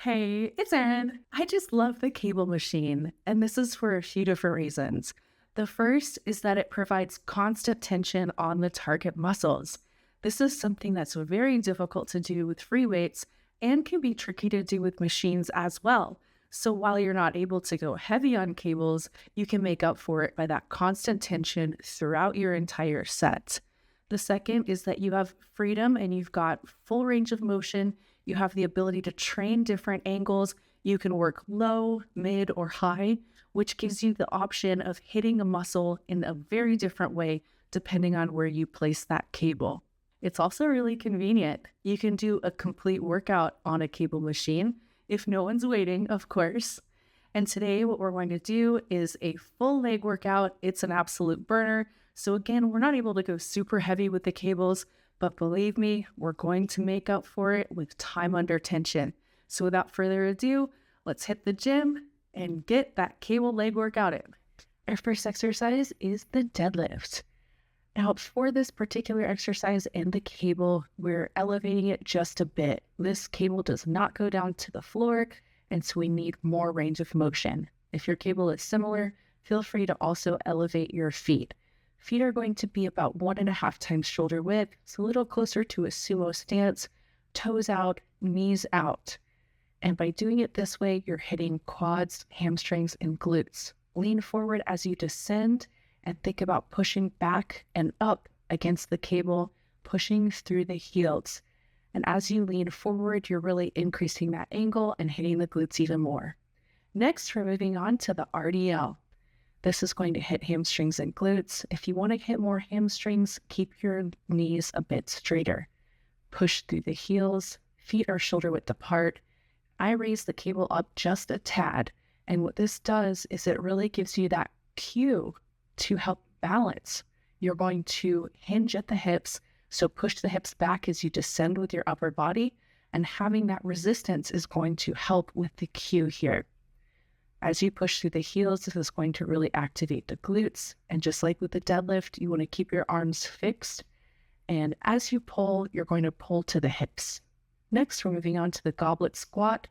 Hey, it's Erin. I just love the cable machine, and this is for a few different reasons. The first is that it provides constant tension on the target muscles. This is something that's very difficult to do with free weights and can be tricky to do with machines as well. So while you're not able to go heavy on cables, you can make up for it by that constant tension throughout your entire set. The second is that you have freedom and you've got full range of motion. You have the ability to train different angles. You can work low, mid, or high, which gives you the option of hitting a muscle in a very different way depending on where you place that cable. It's also really convenient. You can do a complete workout on a cable machine if no one's waiting, of course. And today what we're going to do is a full leg workout. It's an absolute burner. So again, we're not able to go super heavy with the cables, but believe me, we're going to make up for it with time under tension. So without further ado, let's hit the gym and get that cable leg workout in. Our first exercise is the deadlift. Now, for this particular exercise and the cable, we're elevating it just a bit. This cable does not go down to the floor, and so we need more range of motion. If your cable is similar, feel free to also elevate your feet. Feet are going to be about 1.5 times shoulder width, so a little closer to a sumo stance, toes out, knees out. And by doing it this way, you're hitting quads, hamstrings, and glutes. Lean forward as you descend and think about pushing back and up against the cable, pushing through the heels. And as you lean forward, you're really increasing that angle and hitting the glutes even more. Next, we're moving on to the RDL. This is going to hit hamstrings and glutes. If you want to hit more hamstrings, keep your knees a bit straighter. Push through the heels, feet are shoulder width apart. I raise the cable up just a tad, and what this does is it really gives you that cue to help balance. You're going to hinge at the hips, so push the hips back as you descend with your upper body, and having that resistance is going to help with the cue here. As you push through the heels, this is going to really activate the glutes, and just like with the deadlift, you want to keep your arms fixed, and as you pull, you're going to pull to the hips. Next, we're moving on to the goblet squat.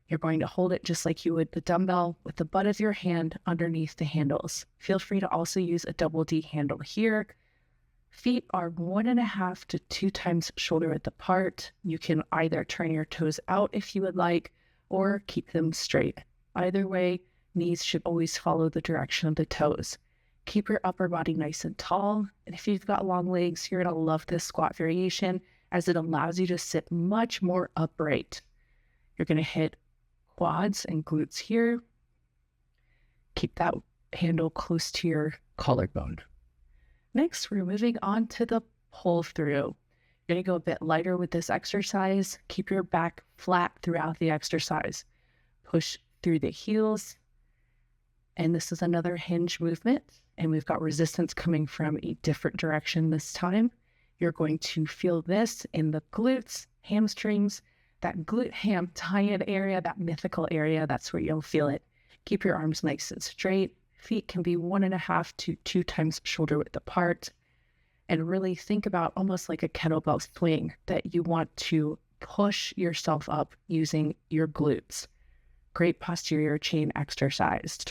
You're going to hold it just like you would the dumbbell with the butt of your hand underneath the handles. Feel free to also use a double D handle here. Feet are 1.5 to 2 times shoulder width apart. You can either turn your toes out if you would like, or keep them straight. Either way, knees should always follow the direction of the toes. Keep your upper body nice and tall. And if you've got long legs, you're going to love this squat variation as it allows you to sit much more upright. You're going to hit quads and glutes here. Keep that handle close to your collarbone. Next, we're moving on to the pull through. You're going to go a bit lighter with this exercise. Keep your back flat throughout the exercise. Push through the heels. And this is another hinge movement. And we've got resistance coming from a different direction this time. You're going to feel this in the glutes, hamstrings, that glute ham tie-in area, that mythical area, that's where you'll feel it. Keep your arms nice and straight. Feet can be 1.5 to 2 times shoulder width apart. And really think about almost like a kettlebell swing that you want to push yourself up using your glutes. Great posterior chain exercise.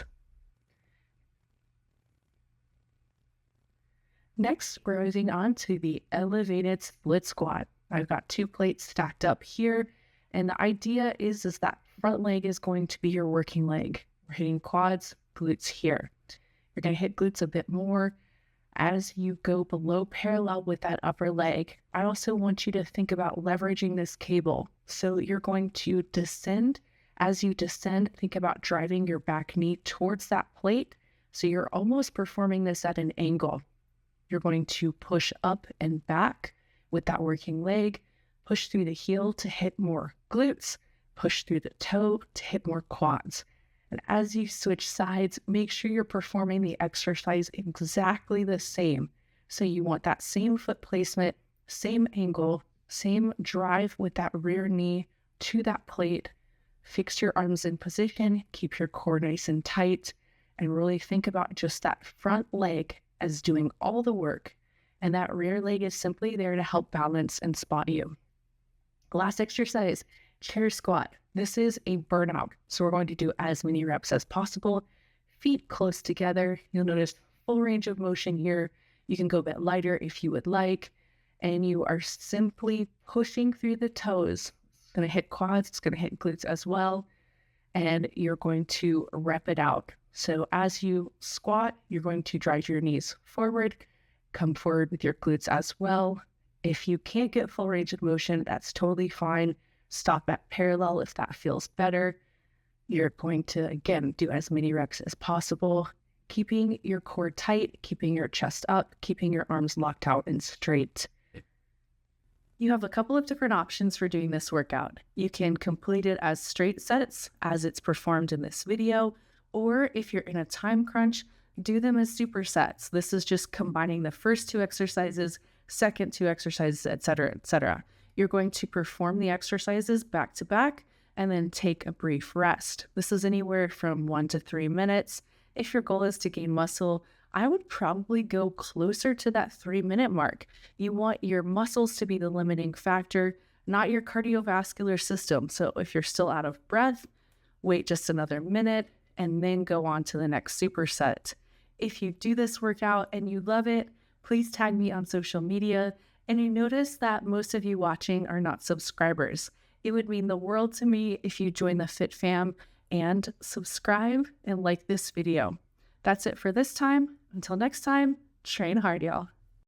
Next, we're moving on to the elevated split squat. I've got 2 plates stacked up here. And the idea is that front leg is going to be your working leg. We're hitting quads, glutes here. You're going to hit glutes a bit more as you go below parallel with that upper leg. I also want you to think about leveraging this cable. So you're going to descend. As you descend, think about driving your back knee towards that plate. So you're almost performing this at an angle. You're going to push up and back with that working leg. Push through the heel to hit more glutes, push through the toe to hit more quads. And as you switch sides, make sure you're performing the exercise exactly the same. So you want that same foot placement, same angle, same drive with that rear knee to that plate. Fix your arms in position, keep your core nice and tight, and really think about just that front leg as doing all the work. And that rear leg is simply there to help balance and spot you. Last exercise Chair squat. This is a burnout. So we're going to do as many reps as possible. Feet close together. You'll notice full range of motion here. You can go a bit lighter if you would like. And you are simply pushing through the toes. It's going to hit quads. It's going to hit glutes as well. And you're going to rep it out. So as you squat, you're going to drive your knees forward, come forward with your glutes as well. If you can't get full range of motion, that's totally fine. Stop at parallel if that feels better. You're going to, again, do as many reps as possible, keeping your core tight, keeping your chest up, keeping your arms locked out and straight. You have a couple of different options for doing this workout. You can complete it as straight sets, as it's performed in this video, or if you're in a time crunch, do them as supersets. This is just combining the first 2 exercises, second 2 exercises, etc., etc. You're going to perform the exercises back to back and then take a brief rest. This is anywhere from 1 to 3 minutes. If your goal is to gain muscle, I would probably go closer to that 3-minute mark. You want your muscles to be the limiting factor, not your cardiovascular system. So if you're still out of breath, wait just another minute and then go on to the next superset. If you do this workout and you love it, please tag me on social media. And you notice that most of you watching are not subscribers. It would mean the world to me if you join the Fit Fam and subscribe and like this video. That's it for this time. Until next time, train hard, y'all.